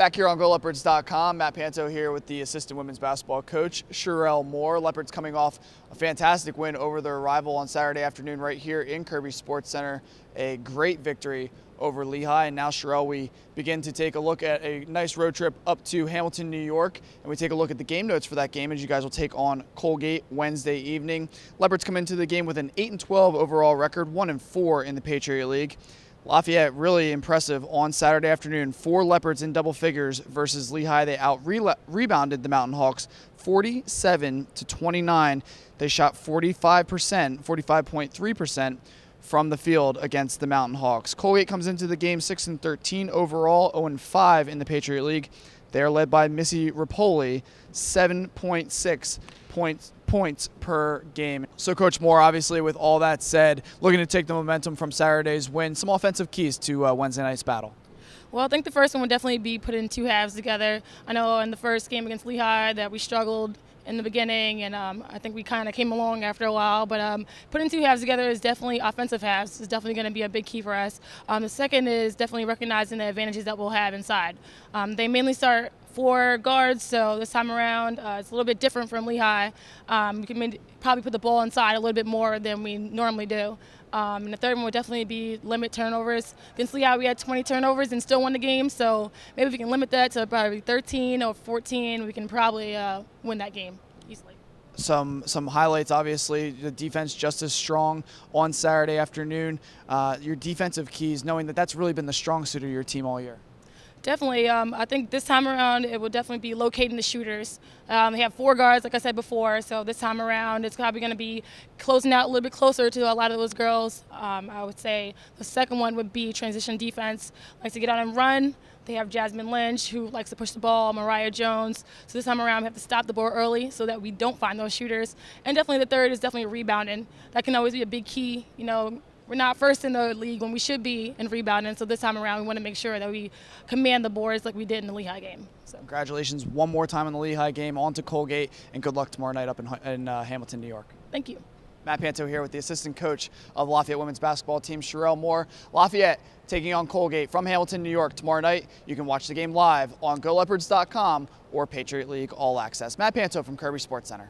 Back here on GoLeopards.com, Matt Panto here with the assistant women's basketball coach, Shireyll Moore. Leopards coming off a fantastic win over their rival on Saturday afternoon right here in Kirby Sports Center. A great victory over Lehigh. And now, Shireyll, we begin to take a look at a nice road trip up to Hamilton, New York. And we take a look at the game notes for that game as you guys will take on Colgate Wednesday evening. Leopards come into the game with an 8-12 overall record, 1-4 in the Patriot League. Lafayette really impressive on Saturday afternoon. 4 Leopards in double figures versus Lehigh. They out-rebounded the Mountain Hawks 47-29. They shot 45.3% from the field against the Mountain Hawks. Colgate comes into the game 6-13 overall, 0-5 in the Patriot League. They're led by Missy Rapoli, 7.6 points per game. So Coach Moore, obviously with all that said, looking to take the momentum from Saturday's win, some offensive keys to Wednesday night's battle. Well, I think the first one would definitely be putting 2 halves together. I know in the first game against Lehigh that we struggled in the beginning, and I think we kind of came along after a while. But putting 2 halves together is definitely offensive halves is definitely going to be a big key for us. The second is definitely recognizing the advantages that we'll have inside. They mainly start 4 guards, so this time around it's a little bit different from Lehigh. We can probably put the ball inside a little bit more than we normally do. And the third one would definitely be limit turnovers. Against Lehigh, we had 20 turnovers and still won the game, so maybe if we can limit that to probably 13 or 14, we can probably win that game easily. Some highlights, obviously, the defense just as strong on Saturday afternoon. Your defensive keys, knowing that that's really been the strong suit of your team all year. Definitely. I think this time around it will definitely be locating the shooters. They have 4 guards, like I said before, so this time around it's probably going to be closing out a little bit closer to a lot of those girls. I would say the second one would be transition defense. Likes to get out and run. They have Jasmine Lynch, who likes to push the ball, Mariah Jones. So this time around we have to stop the ball early so that we don't find those shooters. And definitely the third is definitely rebounding. That can always be a big key, you know. We're not first in the league when we should be in rebounding, so this time around we want to make sure that we command the boards like we did in the Lehigh game. So. Congratulations one more time in the Lehigh game, on to Colgate, and good luck tomorrow night up in Hamilton, New York. Thank you. Matt Panto here with the assistant coach of the Lafayette women's basketball team, Shireyll Moore. Lafayette taking on Colgate from Hamilton, New York tomorrow night. You can watch the game live on GoLeopards.com or Patriot League All Access. Matt Panto from Kirby Sports Center.